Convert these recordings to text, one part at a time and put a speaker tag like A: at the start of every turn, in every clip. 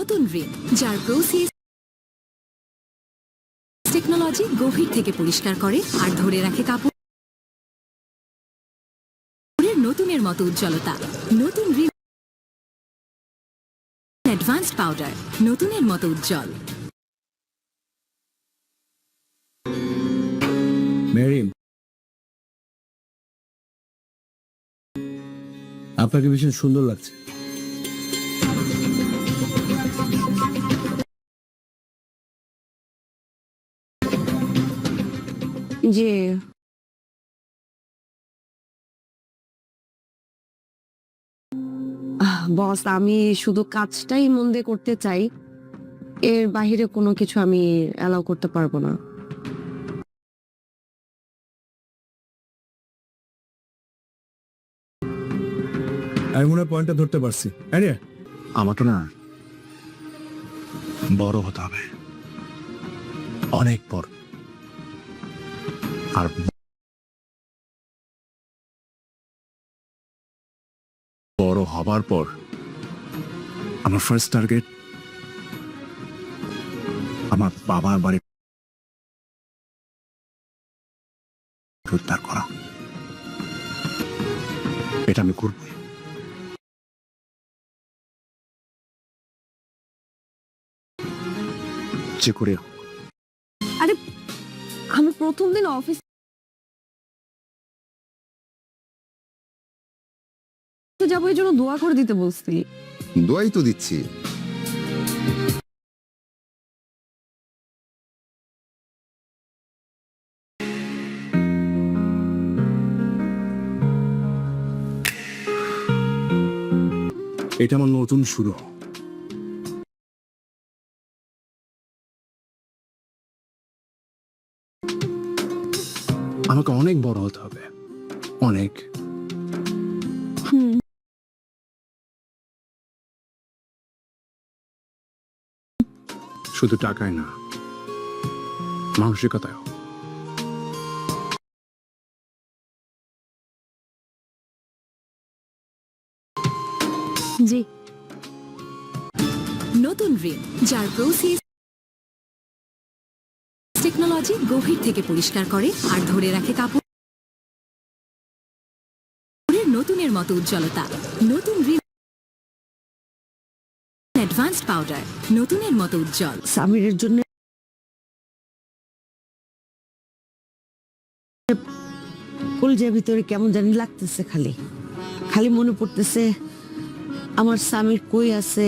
A: নতুন রিন যার প্রোসিস টেকনোলজি গভীর থেকে পরিষ্কার করে আর ধরে রাখে কাপড়ের নতুনের মতো উজ্জ্বলতা। নতুন রিন অ্যাডভান্সড পাউডার, নতুনের মতো উজ্জ্বল।
B: মেরিম, আপনাকে ভীষণ সুন্দর লাগছে।
C: জি, বস, আমি শুধু কাজটাই মন দিয়ে করতে চাই, এর বাহিরে কোনো কিছু আমি অ্যালাউ করতে পারবো না।
B: আমি মনে হয় পয়েন্টটা ধরতে পারছি।
D: আমাকে না বড় হতে হবে, অনেক বড়। আর বড় হবার পর আমার ফার্স্ট টার্গেট আমার বাবার বাড়ি উদ্ধার করা। এটা আমি করব। যে করে হোক।
C: আরে, আমি প্রথম দিন অফিস যাবো, এই জন্য দোয়া করে দিতে বলছি।
E: দোয়াই তো দিচ্ছি।
D: এটা আমার নতুন শুরু। আমাকে অনেক বড় হতে হবে, অনেক। শুধু টাকায় না, মানসিকতায়।
C: জি,
A: নতুন রিন যার প্রোসিস টেকনোলজি গভীর থেকে পরিষ্কার করে আর ধরে রাখে কাপড়ের নতুনের মতো উজ্জ্বলতা। নতুন রিন অ্যাডভান্সড পাউডার, নতুনের মতো উজ্জ্বল।
C: সামিরের জন্য কলজের ভিতরে কেমন জানি লাগতেছে, খালি খালি মনে পড়তেছে আমার সামির কই আছে।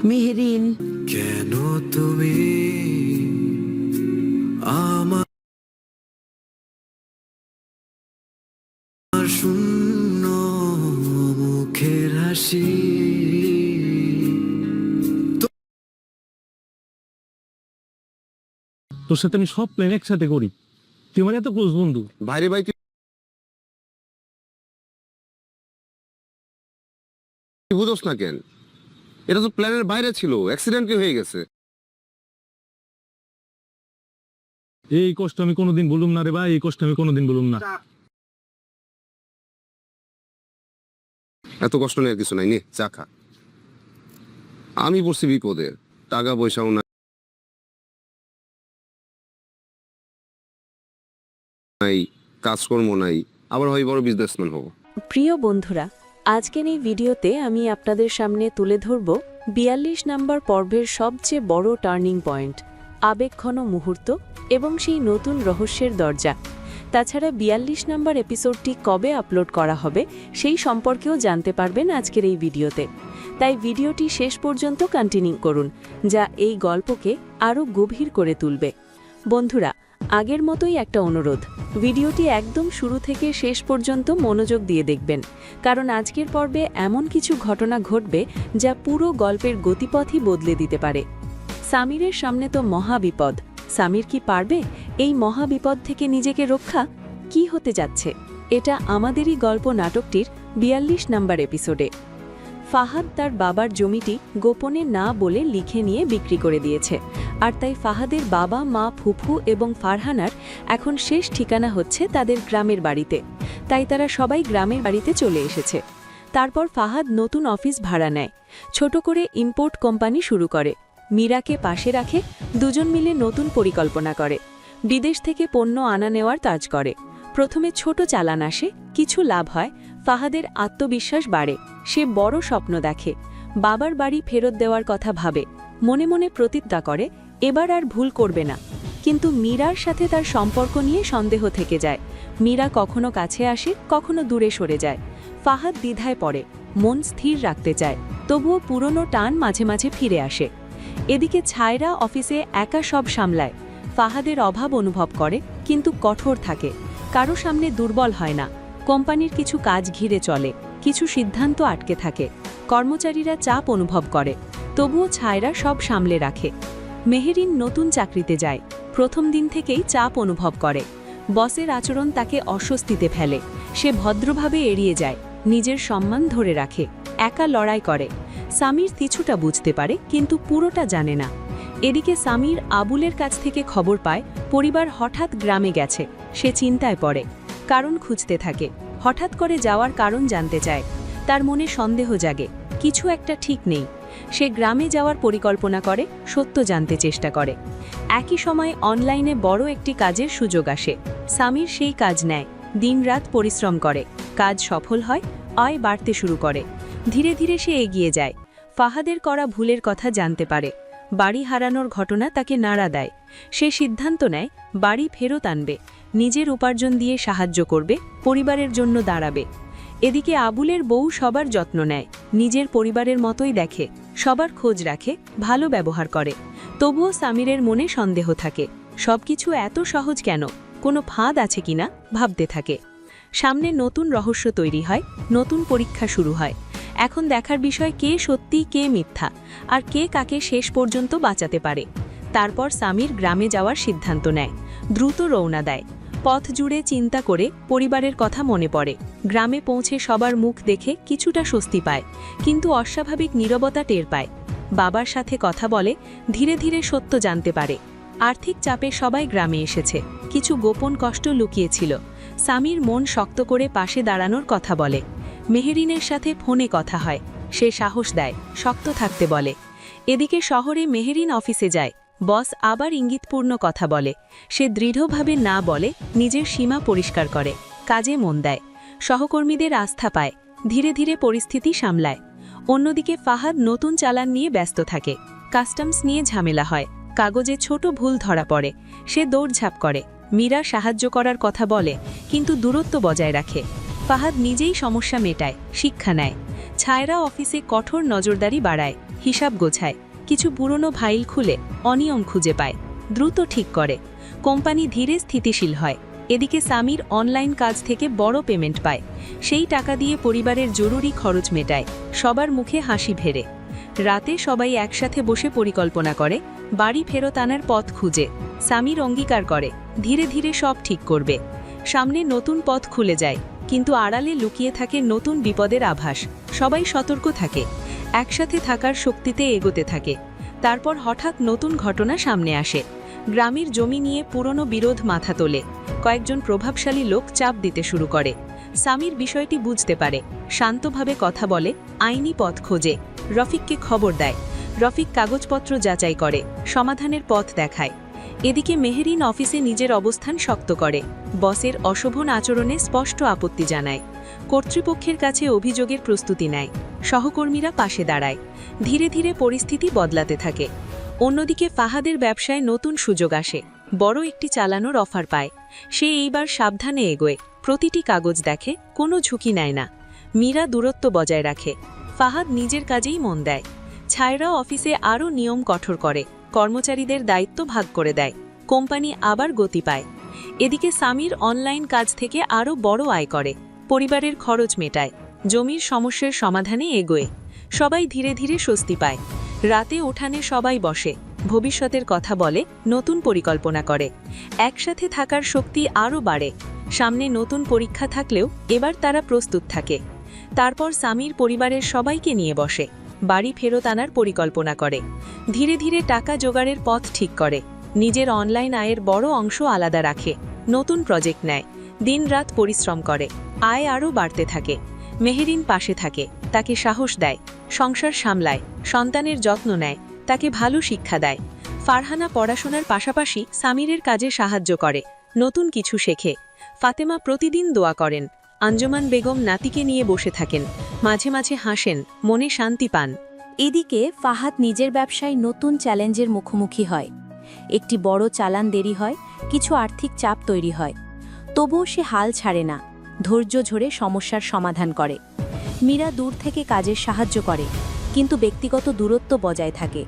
C: মেহেরিন,
F: কেন তুমি আমার শূন্য মুখের হাসি।
B: তোর সাথে আমি সব প্ল্যান একসাথে করি, তুই আমার এত ক্লোজ বন্ধু।
E: ভাইরে ভাই, তুই বুঝোস না কেন? এটা তো প্ল্যানের বাইরে ছিল, অ্যাক্সিডেন্ট হয়ে গেছে।
B: এই কষ্ট আমি কোনোদিন বলুম না রে ভাই, এই কষ্ট আমি কোনোদিন বলুম না।
E: এত কষ্ট নেই, কিছু নাই, নে চা খা। আমি পড়ছি বিপদে, টাকা পয়সাও নাই, কাজকর্ম নাই, আবার হয় বড় বিজনেসম্যান হব।
G: প্রিয় বন্ধুরা, আজকের এই ভিডিওতে আমি আপনাদের সামনে তুলে ধরব ৪২ নম্বর পর্বের সবচেয়ে বড় টার্নিং পয়েন্ট, আবেগঘন মুহূর্ত এবং সেই নতুন রহস্যের দরজা। তাছাড়া ৪২ নম্বর এপিসোডটি কবে আপলোড করা হবে সেই সম্পর্কেও জানতে পারবেন আজকের এই ভিডিওতে। তাই ভিডিওটি শেষ পর্যন্ত কন্টিনিউ করুন, যা এই গল্পকে আরও গভীর করে তুলবে। বন্ধুরা, আগের মতোই একটা অনুরোধ, ভিডিওটি একদম শুরু থেকে শেষ পর্যন্ত মনোযোগ দিয়ে দেখবেন, কারণ আজকের পর্বে এমন কিছু ঘটনা ঘটবে যা পুরো গল্পের গতিপথই বদলে দিতে পারে। সামিরের সামনে তো মহাবিপদ। সামির কি পারবে এই মহাবিপদ থেকে নিজেকে রক্ষা? কি হতে যাচ্ছে এটা আমাদেরই গল্প নাটকটির ৪২ নম্বর এপিসোডে। ফাহাদ তার বাবার জমিটি গোপনে না বলে লিখে নিয়ে বিক্রি করে দিয়েছে, আর তাই ফাহাদের বাবা, মা, ফুফু এবং ফারহানার এখন শেষ ঠিকানা হচ্ছে তাদের গ্রামের বাড়িতে। তাই তারা সবাই গ্রামের বাড়িতে চলে এসেছে। তারপর ফাহাদ নতুন অফিস ভাড়া নেয়, ছোট করে ইম্পোর্ট কোম্পানি শুরু করে। মীরাকে পাশে রাখে, দুজন মিলে নতুন পরিকল্পনা করে। বিদেশ থেকে পণ্য আনা নেওয়ার কাজ করে। প্রথমে ছোট চালান আসে, কিছু লাভ হয়, ফাহাদের আত্মবিশ্বাস বাড়ে। সে বড় স্বপ্ন দেখে, বাবার বাড়ি ফেরত দেওয়ার কথা ভাবে, মনে মনে প্রতিজ্ঞা করে এবার আর ভুল করবে না। কিন্তু মীরার সাথে তার সম্পর্ক নিয়ে সন্দেহ থেকে যায়। মীরা কখনো কাছে আসে, কখনো দূরে সরে যায়। ফাহাদ দ্বিধায় পড়ে, মন স্থির রাখতে চায়, তবুও পুরনো টান মাঝে মাঝে ফিরে আসে। এদিকে ছায়রা অফিসে একা সব সামলায়। ফাহাদের অভাব অনুভব করে, কিন্তু কঠোর থাকে, কারো সামনে দুর্বল হয় না। কোম্পানির কিছু কাজ ঘিরে চলে, কিছু সিদ্ধান্ত আটকে থাকে, কর্মচারীরা চাপ অনুভব করে, তবুও ছায়রা সব সামলে রাখে। মেহেরিন নতুন চাকরিতে যায়, প্রথম দিন থেকেই চাপ অনুভব করে। বসের আচরণ তাকে অস্বস্তিতে ফেলে। সে ভদ্রভাবে এড়িয়ে যায়, নিজের সম্মান ধরে রাখে, একা লড়াই করে। সামির কিছুটা বুঝতে পারে, কিন্তু পুরোটা জানে না। এদিকে সামির আবুলের কাছ থেকে খবর পায় পরিবার হঠাৎ গ্রামে গেছে। সে চিন্তায় পড়ে, কারণ খুঁজতে থাকে, হঠাৎ করে যাওয়ার কারণ জানতে চায়। তার মনে সন্দেহ জাগে, কিছু একটা ঠিক নেই। সে গ্রামে যাওয়ার পরিকল্পনা করে, সত্য জানতে চেষ্টা করে। একই সময় অনলাইনে বড় একটি কাজের সুযোগ আসে। সামির সেই কাজ নেয়, দিনরাত পরিশ্রম করে, কাজ সফল হয়, আয় বাড়তে শুরু করে। ধীরে ধীরে সে এগিয়ে যায়। ফাহাদের করা ভুলের কথা জানতে পারে, বাড়ি হারানোর ঘটনা তাকে নাড়া দেয়। সে সিদ্ধান্ত নেয় বাড়ি ফেরত আনবে, নিজের উপার্জন দিয়ে সাহায্য করবে, পরিবারের জন্য দাঁড়াবে। এদিকে আবুলের বউ সবার যত্ন নেয়, নিজের পরিবারের মতোই দেখে, সবার খোঁজ রাখে, ভালো ব্যবহার করে। তবুও সামিরের মনে সন্দেহ থাকে, সবকিছু এত সহজ কেন, কোনো ফাঁদ আছে কিনা ভাবতে থাকে। সামনে নতুন রহস্য তৈরি হয়, নতুন পরীক্ষা শুরু হয়। এখন দেখার বিষয় কে সত্যি, কে মিথ্যা, আর কে কাকে শেষ পর্যন্ত বাঁচাতে পারে। তারপর সামির গ্রামে যাওয়ার সিদ্ধান্ত নেয়, দ্রুত রওনা দেয়। পথ জুড়ে চিন্তা করে পরিবারের কথা মনে পড়ে। গ্রামে পৌঁছে সবার মুখ দেখে কিছুটা স্বস্তি পায়, কিন্তু অস্বাভাবিক নীরবতা টের পায়। বাবার সাথে কথা বলে, ধীরে ধীরে সত্য জানতে পারে। আর্থিক চাপে সবাই গ্রামে এসেছে, কিছু গোপন কষ্ট লুকিয়েছিল। সামির মন শক্ত করে পাশে দাঁড়ানোর কথা বলে। মেহেরিনের সাথে ফোনে কথা হয়, সে সাহস দেয়, শক্ত থাকতে বলে। এদিকে শহরে মেহেরিন অফিসে যায়, বস আবার ইঙ্গিতপূর্ণ কথা বলে। সে দৃঢ়ভাবে না বলে, নিজের সীমা পরিষ্কার করে, কাজে মন দেয়, সহকর্মীদের আস্থা পায়, ধীরে ধীরে পরিস্থিতি সামলায়। অন্যদিকে ফাহাদ নতুন চালান নিয়ে ব্যস্ত থাকে, কাস্টমস নিয়ে ঝামেলা হয়, কাগজে ছোট ভুল ধরা পড়ে। সে দৌড়ঝাঁপ করে, মীরা সাহায্য করার কথা বলে, কিন্তু দূরত্ব বজায় রাখে। ফাহাদ নিজেই সমস্যা মেটায়, শিক্ষা নেয়। ছায়রা অফিসে কঠোর নজরদারি বাড়ায়, হিসাব গোছায়, কিছু পুরনো ফাইল খুলে অনিয়ম খুঁজে পায়, দ্রুত ঠিক করে। কোম্পানি ধীরে স্থিতিশীল হয়। এদিকে সামির অনলাইন কাজ থেকে বড় পেমেন্ট পায়, সেই টাকা দিয়ে পরিবারের জরুরি খরচ মেটায়, সবার মুখে হাসি ফেরে। রাতে সবাই একসাথে বসে পরিকল্পনা করে, বাড়ি ফেরত আনার পথ খুঁজে। সামির অঙ্গীকার করে, ধীরে ধীরে সব ঠিক করবে। সামনে নতুন পথ খুলে যায়, কিন্তু আড়ালে লুকিয়ে থাকে নতুন বিপদের আভাস। সবাই সতর্ক থাকে, একসাথে থাকার শক্তিতে এগোতে থাকে। তারপর হঠাৎ নতুন ঘটনা সামনে আসে। গ্রামের জমি নিয়ে পুরনো বিরোধ মাথা তোলে। কয়েকজন প্রভাবশালী লোক চাপ দিতে শুরু করে। সামির বিষয়টি বুঝতে পারে, শান্তভাবে কথা বলে, আইনি পথ খোঁজে। রফিককে খবর দেয়। রফিক কাগজপত্র যাচাই করে, সমাধানের পথ দেখায়। এদিকে মেহেরিন অফিসে নিজের অবস্থান শক্ত করে, বসের অশোভন আচরণে স্পষ্ট আপত্তি জানায়। কর্তৃপক্ষের কাছে অভিযোগের প্রস্তুতি নেয়, সহকর্মীরা পাশে দাঁড়ায়। ধীরে ধীরে পরিস্থিতি বদলাতে থাকে। অন্যদিকে ফাহাদের ব্যবসায় নতুন সুযোগ আসে, বড় একটি চালানোর অফার পায়। সে এইবার সাবধানে এগোয়, প্রতিটি কাগজ দেখে, কোনো ঝুঁকি নেয় না। মীরা দূরত্ব বজায় রাখে, ফাহাদ নিজের কাজেই মন দেয়। ছায়রা অফিসে আরও নিয়ম কঠোর করে, কর্মচারীদের দায়িত্ব ভাগ করে দেয়। কোম্পানি আবার গতি পায়। এদিকে সামির অনলাইন কাজ থেকে আরও বড় আয় করে, পরিবারের খরচ মেটায়, জমির সমস্যার সমাধানে এগোয়। সবাই ধীরে ধীরে স্বস্তি পায়। রাতে উঠানে সবাই বসে, ভবিষ্যতের কথা বলে, নতুন পরিকল্পনা করে। একসাথে থাকার শক্তি আরও বাড়ে। সামনে নতুন পরীক্ষা থাকলেও এবার তারা প্রস্তুত থাকে। তারপর সামির পরিবারের সবাইকে নিয়ে বসে, বাড়ি ফেরত আনার পরিকল্পনা করে। ধীরে ধীরে টাকা জোগাড়ের পথ ঠিক করে। নিজের অনলাইন আয়ের বড় অংশ আলাদা রাখে, নতুন প্রজেক্ট নেয়, দিনরাত পরিশ্রম করে। আয় আরও বাড়তে থাকে। মেহেরিন পাশে থাকে, তাকে সাহস দেয়, সংসার সামলায়, সন্তানের যত্ন নেয়, তাকে ভালো শিক্ষা দেয়। ফারহানা পড়াশোনার পাশাপাশি সামিরের কাজে সাহায্য করে, নতুন কিছু শেখে। ফাতেমা প্রতিদিন দোয়া করেন। আঞ্জুমান বেগম নাতিকে নিয়ে বসে থাকেন, মাঝে মাঝে হাসেন, মনে শান্তি পান।
H: এদিকে ফাহাদ নিজের ব্যবসায় নতুন চ্যালেঞ্জের মুখোমুখি হয়। একটি বড় চালান দেরি হয়, কিছু আর্থিক চাপ তৈরি হয়। তবুও সে হাল ছাড়ে না, ধৈর্য ধরে সমস্যার সমাধান করে। মীরা দূর থেকে কাজের সাহায্য করে, কিন্তু ব্যক্তিগত দূরত্ব বজায় থাকে।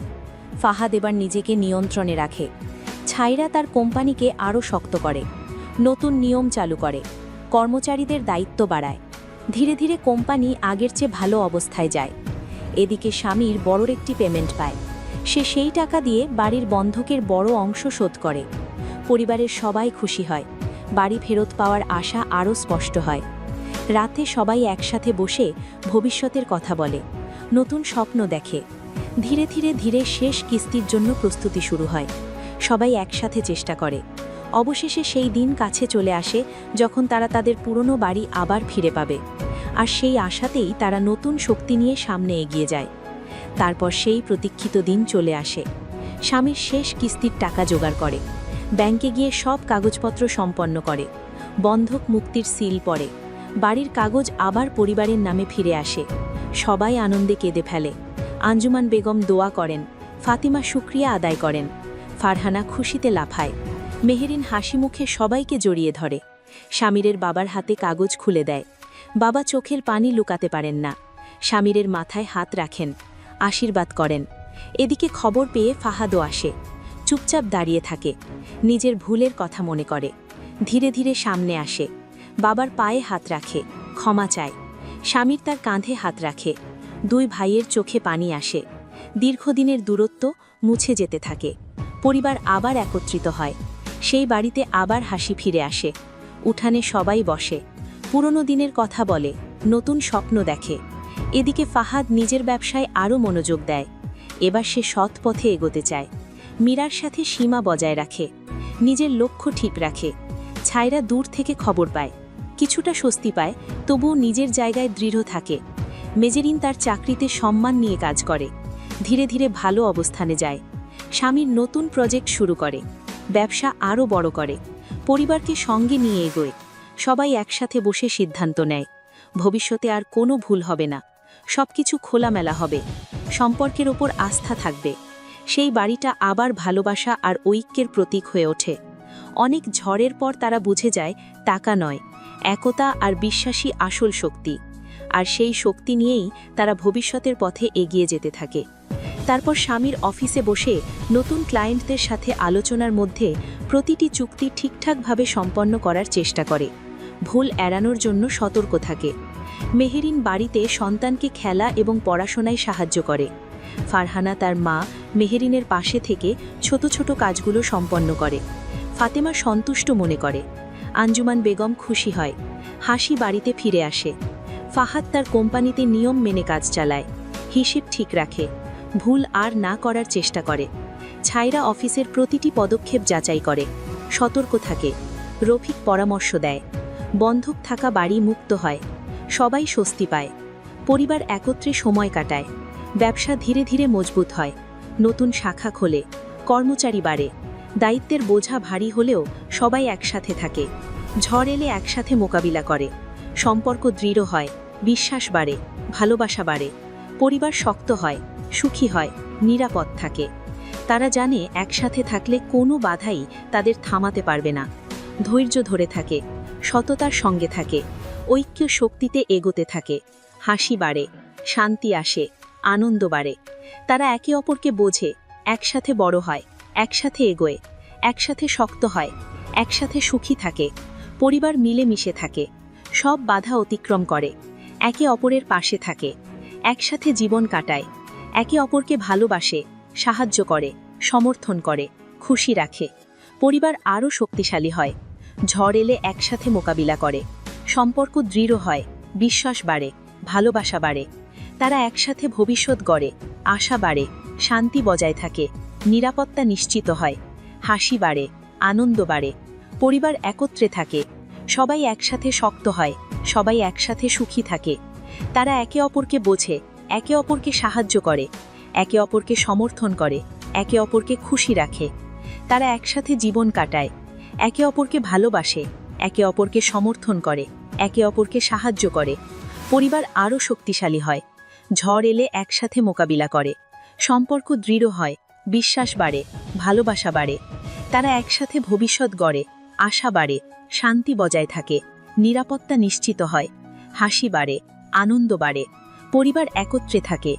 H: ফাহাদ এবার নিজেকে নিয়ন্ত্রণে রাখে। ছাইরা তার কোম্পানিকে আরও শক্ত করে, নতুন নিয়ম চালু করে, কর্মচারীদের দায়িত্ব বাড়ায়। ধীরে ধীরে কোম্পানি আগের চেয়ে ভালো অবস্থায় যায়। এদিকে স্বামীর বড়র একটি পেমেন্ট পায়। সে সেই টাকা দিয়ে বাড়ির বন্ধকের বড় অংশ শোধ করে। পরিবারের সবাই খুশি হয়। বাড়ি ফেরত পাওয়ার আশা আরও স্পষ্ট হয়। রাতে সবাই একসাথে বসে ভবিষ্যতের কথা বলে, নতুন স্বপ্ন দেখে। ধীরে ধীরে ধীরে শেষ কিস্তির জন্য প্রস্তুতি শুরু হয়। সবাই একসাথে চেষ্টা করে। অবশেষে সেই দিন কাছে চলে আসে যখন তারা তাদের পুরনো বাড়ি আবার ফিরে পাবে। আর সেই আশাতেই তারা নতুন শক্তি নিয়ে সামনে এগিয়ে যায়। তারপর সেই প্রতীক্ষিত দিন চলে আসে। স্বামীর শেষ কিস্তির টাকা জোগাড় করে, ব্যাংকে গিয়ে সব কাগজপত্র সম্পন্ন করে, বন্ধক মুক্তির সিল পড়ে, বাড়ির কাগজ আবার পরিবারের নামে ফিরে আসে। সবাই আনন্দে কেঁদে ফেলে। আঞ্জুমান বেগম দোয়া করেন, ফাতিমা শুকরিয়া আদায় করেন, ফারহানা খুশিতে লাফায়, মেহেরিন হাসি মুখে সবাইকে জড়িয়ে ধরে। স্বামীরের বাবার হাতে কাগজ খুলে দেয়। বাবা চোখের পানি লুকাতে পারেন না। স্বামীরের মাথায় হাত রাখেন, আশীর্বাদ করেন। এদিকে খবর পেয়ে ফাহাদও আসে। চুপচাপ দাঁড়িয়ে থাকে, নিজের ভুলের কথা মনে করে। ধীরে ধীরে সামনে আসে, বাবার পায়ে হাত রাখে, ক্ষমা চায়। স্বামীর তার কাঁধে হাত রাখে। দুই ভাইয়ের চোখে পানি আসে। দীর্ঘদিনের দূরত্ব মুছে যেতে থাকে। পরিবার আবার একত্রিত হয়। সেই বাড়িতে আবার হাসি ফিরে আসে। উঠানে সবাই বসে, পুরনো দিনের কথা বলে, নতুন স্বপ্ন দেখে। এদিকে ফাহাদ নিজের ব্যবসায় আরও মনোযোগ দেয়। এবার সে সৎ পথে এগোতে চায়। মীরার সাথে সীমা বজায় রাখে, নিজের লক্ষ্য ঠিক রাখে। ছাইরা দূর থেকে খবর পায়, কিছুটা স্বস্তি পায়, তবুও নিজের জায়গায় দৃঢ় থাকে। মেজেরিন তার চাকরিতে সম্মান নিয়ে কাজ করে, ধীরে ধীরে ভালো অবস্থানে যায়। স্বামীর নতুন প্রজেক্ট শুরু করে, ব্যবসা আরও বড় করে, পরিবারকে সঙ্গে নিয়ে এগোয়। সবাই একসাথে বসে সিদ্ধান্ত নেয়, ভবিষ্যতে আর কোনো ভুল হবে না, সবকিছু খোলামেলা হবে, সম্পর্কের ওপর আস্থা থাকবে। সেই বাড়িটা আবার ভালোবাসা আর ঐক্যের প্রতীক হয়ে ওঠে। অনেক ঝড়ের পর তারা বুঝে যায় টাকা নয়, একতা আর বিশ্বাসী আসল শক্তি। আর সেই শক্তি নিয়েই তারা ভবিষ্যতের পথে এগিয়ে যেতে থাকে। তারপর স্বামীর অফিসে বসে নতুন ক্লায়েন্টদের সাথে আলোচনার মধ্যে প্রতিটি চুক্তি ঠিকঠাকভাবে সম্পন্ন করার চেষ্টা করে, ভুল এড়ানোর জন্য সতর্ক থাকে। মেহেরিন বাড়িতে সন্তানকে খেলা এবং পড়াশোনায় সাহায্য করে। ফারহানা তার মা মেহেরিনের পাশে থেকে ছোট ছোট কাজগুলো সম্পন্ন করে। ফাতেমা সন্তুষ্ট মনে করে। আঞ্জুমান বেগম খুশি হয়, হাসি বাড়িতে ফিরে আসে। ফাহাদ তার কোম্পানিতে নিয়ম মেনে কাজ চালায়, হিসেব ঠিক রাখে, ভুল আর না করার চেষ্টা করে। ছাইরা অফিসের প্রতিটি পদক্ষেপ যাচাই করে, সতর্ক থাকে। রফিক পরামর্শ দেয়, বন্ধক থাকা বাড়ি মুক্ত হয়, সবাই স্বস্তি পায়। পরিবার একত্রে সময় কাটায়, ব্যবসা ধীরে ধীরে মজবুত হয়, নতুন শাখা খোলে, কর্মচারী বাড়ে। দায়িত্বের বোঝা ভারী হলেও সবাই একসাথে থাকে, ঝড় এলে একসাথে মোকাবিলা করে। সম্পর্ক দৃঢ় হয়, বিশ্বাস বাড়ে, ভালোবাসা বাড়ে। পরিবার শক্ত হয়, সুখী হয়, নিরাপদ থাকে। তারা জানে একসাথে থাকলে কোনো বাধাই তাদের থামাতে পারবে না। ধৈর্য ধরে থাকে, সততার সঙ্গে থাকে, ঐক্য শক্তিতে এগোতে থাকে। হাসি বাড়ে, শান্তি আসে, আনন্দ বাড়ে। তারা একে অপরকে বোঝে, একসাথে বড় হয়, একসাথে এগোয়, একসাথে শক্ত হয়, একসাথে সুখী থাকে। পরিবার মিলেমিশে থাকে, সব বাধা অতিক্রম করে, একে অপরের পাশে থাকে, একসাথে জীবন কাটায়, একে অপরকে ভালোবাসে, সাহায্য করে, সমর্থন করে, খুশি রাখে। পরিবার আরও শক্তিশালী হয়, ঝড় এলে একসাথে মোকাবিলা করে, সম্পর্ক দৃঢ় হয়, বিশ্বাস বাড়ে, ভালোবাসা বাড়ে। তারা একসাথে ভবিষ্যৎ গড়ে, আশা বাড়ে, শান্তি বজায় থাকে, নিরাপত্তা নিশ্চিত হয়, হাসি বাড়ে, আনন্দ বাড়ে। পরিবার একত্রে থাকে, সবাই একসাথে শক্ত হয়, সবাই একসাথে সুখী থাকে। তারা একে অপরকে বোঝে, একে অপরকে সাহায্য করে, একে অপরকে সমর্থন করে, একে অপরকে খুশি রাখে। তারা একসাথে জীবন কাটায়, একে অপরকে ভালোবাসে, একে অপরকে সমর্থন করে, একে অপরকে সাহায্য করে। পরিবার আরও শক্তিশালী হয়, ঝড় এলে একসাথে মোকাবিলা করে, সম্পর্ক দৃঢ় হয়, বিশ্বাস বাড়ে, ভালোবাসা বাড়ে। তারা একসাথে ভবিষ্যৎ গড়ে, আশা বাড়ে, শান্তি বজায় থাকে, নিরাপত্তা নিশ্চিত হয়, হাসি বাড়ে, আনন্দ বাড়ে। পরিবার একত্রে থাকে,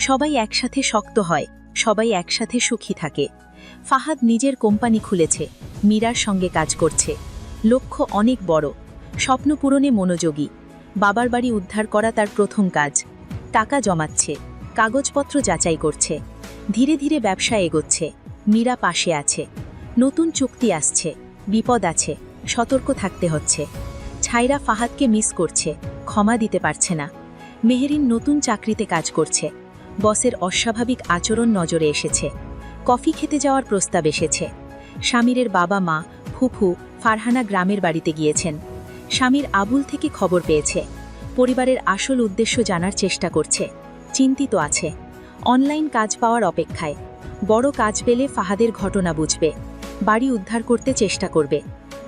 H: সবাই একসাথে শক্ত হয়, সবাই একসাথে সুখী থাকে। ফাহাদ নিজের কোম্পানি খুলেছে, মীরার সঙ্গে কাজ করছে। লক্ষ্য অনেক বড়, স্বপ্ন পূরণে মনোযোগী। বাবার বাড়ি উদ্ধার করা তার প্রথম কাজ। টাকা জমাচ্ছে, কাগজপত্র যাচাই করছে। ধীরে ধীরে ব্যবসা এগোচ্ছে, মীরা পাশে আছে। নতুন চুক্তি আসছে, বিপদ আছে, সতর্ক থাকতে হচ্ছে। ছাইরা ফাহাদকে মিস করছে, ক্ষমা দিতে পারছে না। মেহেরিন নতুন চাকরিতে কাজ করছে, বসের অস্বাভাবিক আচরণ নজরে এসেছে। কফি খেতে যাওয়ার প্রস্তাব এসেছে। স্বামীরের বাবা মা, ফুফু, ফারহানা গ্রামের বাড়িতে গিয়েছেন। স্বামীর আবুল থেকে খবর পেয়েছে, পরিবারের আসল উদ্দেশ্য জানার চেষ্টা করছে, চিন্তিত আছে। অনলাইন কাজ পাওয়ার অপেক্ষায়। বড় কাজ পেলে ফাহাদের ঘটনা বুঝবে, বাড়ি উদ্ধার করতে চেষ্টা করবে,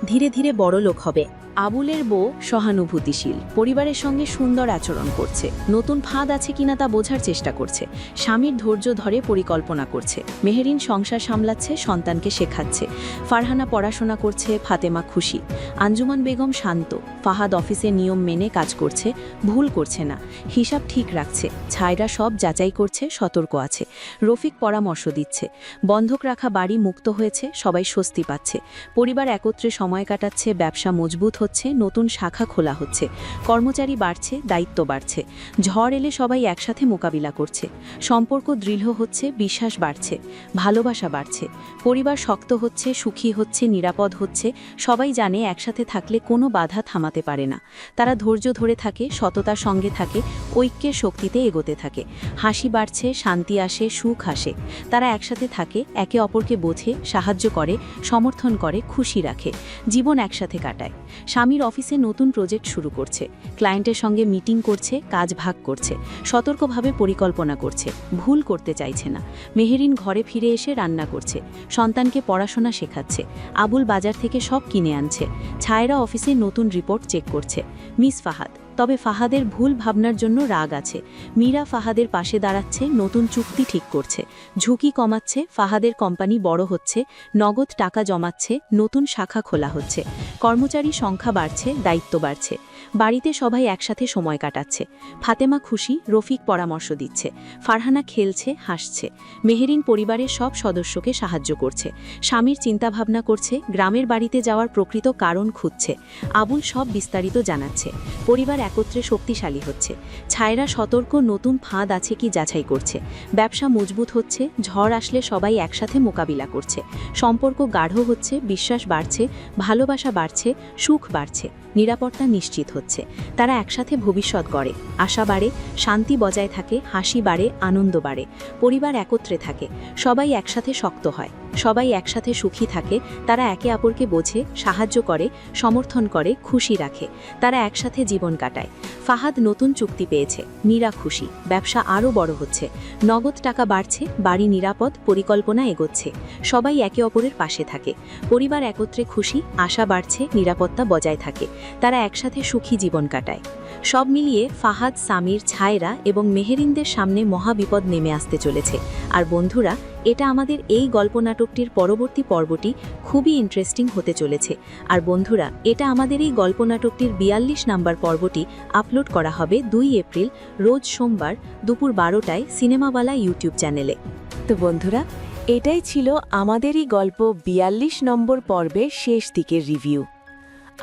H: ধীরে ধীরে বড় লোক হবে।
G: আবুলের বউ সহানুভূতিশীল, পরিবারের সঙ্গে সুন্দর আচরণ করছে। নতুন ফাঁদ আছে কিনা তা বোঝার চেষ্টা করছে। স্বামীর ধৈর্য ধরে পরিকল্পনা করছে। মেহেরিন সংসার সামলাচ্ছে, সন্তানকে শেখাচ্ছে। ফারহানা পড়াশোনা করছে, ফাতেমা খুশি। আঞ্জুমান বেগম শান্ত। ফাহাদ অফিসে নিয়ম মেনে কাজ করছে, ভুল করছে না, হিসাব ঠিক রাখছে। ছাইরা সব যাচাই করছে, সতর্ক আছে। রফিক পরামর্শ দিচ্ছে। বন্ধক রাখা বাড়ি মুক্ত হয়েছে, সবাই স্বস্তি পাচ্ছে। পরিবার একত্রে সময় কাটাচ্ছে, ব্যবসা মজবুত হচ্ছে, নতুন শাখা খোলা হচ্ছে। কর্মচারী বাড়ছে, দায়িত্ব বাড়ছে। ঝড় এলে সবাই একসাথে মোকাবিলা করছে। সম্পর্ক দৃঢ় হচ্ছে, বিশ্বাস বাড়ছে, ভালোবাসা বাড়ছে। পরিবার শক্ত হচ্ছে, সুখী হচ্ছে, নিরাপদ হচ্ছে। সবাই জানে একসাথে থাকলে কোনো বাধা থামাতে পারে না। তারা ধৈর্য ধরে থাকে, সততার সঙ্গে থাকে, ঐক্যের শক্তিতে এগোতে থাকে। হাসি বাড়ছে, শান্তি আসে, সুখ আসে। তারা একসাথে থাকে, একে অপরকে বোঝে, সাহায্য করে, সমর্থন করে, খুশি রাখে। জীবন একসাথে কাটায়। স্বামীর অফিসে নতুন প্রজেক্ট শুরু করছে, ক্লায়েন্টের সঙ্গে মিটিং করছে, কাজ ভাগ করছে, সতর্কভাবে পরিকল্পনা করছে, ভুল করতে চাইছে না। মেহেরিন ঘরে ফিরে এসে রান্না করছে, সন্তানকে পড়াশোনা শেখাচ্ছে। আবুল বাজার থেকে সব কিনে আনছে। ছায়রা অফিসে নতুন রিপোর্ট চেক করছে। মিস ফাহাদ, তবে ফাহাদের ভুল ভাবনার জন্য রাগ আছে। মীরা ফাহাদের পাশে দাঁড়াচ্ছে, নতুন চুক্তি ঠিক করছে, ঝুঁকি কমাচ্ছে। ফাহাদের কোম্পানি বড় হচ্ছে, নগদ টাকা জমাচ্ছে, নতুন শাখা খোলা হচ্ছে। কর্মচারী সংখ্যা বাড়ছে, দায়িত্ব বাড়ছে। বাড়িতে সবাই একসাথে সময় কাটাচ্ছে। ফাতেমা খুশি, রফিক পরামর্শ দিচ্ছে। ফারহানা খেলছে, হাসছে। মেহেরিন পরিবারের সব সদস্যকে সাহায্য করছে। স্বামীর চিন্তাভাবনা করছে, গ্রামের বাড়িতে যাওয়ার প্রকৃত কারণ খুঁজছে। আবুল সব বিস্তারিত জানাচ্ছে। পরিবার একত্রে শক্তিশালী হচ্ছে। ছায়রা সতর্ক, নতুন ফাঁদ আছে কি যাচাই করছে। ব্যবসা মজবুত হচ্ছে, ঝড় আসলে সবাই একসাথে মোকাবিলা করছে। সম্পর্ক গাঢ় হচ্ছে, বিশ্বাস বাড়ছে, ভালোবাসা বাড়ছে, সুখ বাড়ছে, নিরাপত্তা নিশ্চিত হচ্ছে। তারা একসাথে ভবিষ্যৎ গড়ে, আশা বাড়ে, শান্তি বজায় থাকে, হাসি বাড়ে, আনন্দ বাড়ে। পরিবার একত্রে থাকে, সবাই একসাথে শক্ত হয়, সবাই একসাথে সুখী থাকে। তারা একে অপরকে বোঝে, সাহায্য করে, সমর্থন করে, খুশি রাখে। তারা একসাথে জীবন কাটায়। ফাহাদ নতুন চুক্তি পেয়েছে, মীরা খুশি, ব্যবসা আরও বড় হচ্ছে, নগদ টাকা বাড়ছে, বাড়ি নিরাপদ, পরিকল্পনা এগোচ্ছে। সবাই একে অপরের পাশে থাকে। পরিবার একত্রে খুশি, আশা বাড়ছে, নিরাপত্তা বজায় থাকে। তারা একসাথে সুখী জীবন কাটায়। সব মিলিয়ে ফাহাদ, সামির, ছায়রা এবং মেহেরিনদের সামনে মহাবিপদ নেমে আসতে চলেছে। আর বন্ধুরা, এটা আমাদের এই গল্প নাটকটির পরবর্তী পর্বটি খুবই ইন্টারেস্টিং হতে চলেছে। আর বন্ধুরা, এটা আমাদের এই গল্প নাটকটির 42 নম্বর পর্বটি আপলোড করা হবে 2 এপ্রিল রোজ সোমবার দুপুর 12টায় সিনেমাওয়ালা ইউটিউব চ্যানেলে। তো বন্ধুরা, এটাই ছিল আমাদেরই গল্প 42 নম্বর পর্বের শেষ দিকের রিভিউ।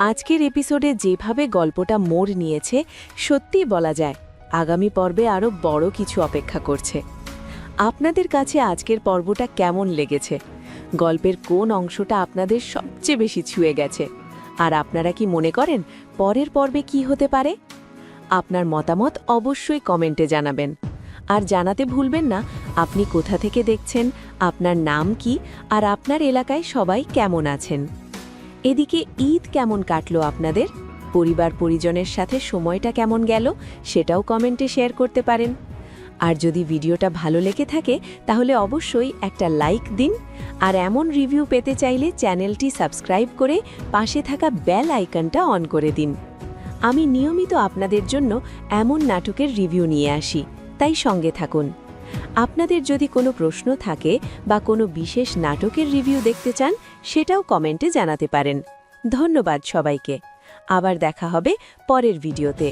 G: আজকের এপিসোডে যেভাবে গল্পটা মোড় নিয়েছে, সত্যিই বলা যায় আগামী পর্বে আরও বড় কিছু অপেক্ষা করছে। আপনাদের কাছে আজকের পর্বটা কেমন লেগেছে? গল্পের কোন অংশটা আপনাদের সবচেয়ে বেশি ছুঁয়ে গেছে? আর আপনারা কি মনে করেন পরের পর্বে কি হতে পারে? আপনার মতামত অবশ্যই কমেন্টে জানাবেন। আর জানাতে ভুলবেন না আপনি কোথা থেকে দেখছেন, আপনার নাম কি, আর আপনার এলাকায় সবাই কেমন আছেন। এদিকে ঈদ কেমন কাটলো আপনাদের? পরিবার পরিজনের সাথে সময়টা কেমন গেল সেটাও কমেন্টে শেয়ার করতে পারেন। আর যদি ভিডিওটা ভালো লেগে থাকে তাহলে অবশ্যই একটা লাইক দিন, আর এমন রিভিউ পেতে চাইলে চ্যানেলটি সাবস্ক্রাইব করে পাশে থাকা বেল আইকনটা অন করে দিন। আমি নিয়মিত আপনাদের জন্য এমন নাটকের রিভিউ নিয়ে আসি, তাই সঙ্গে থাকুন। আপনাদের যদি কোনো প্রশ্ন থাকে বা কোনো বিশেষ নাটকের রিভিউ দেখতে চান সেটাও কমেন্টে জানাতে পারেন। ধন্যবাদ সবাইকে। আবার দেখা হবে পরের ভিডিওতে।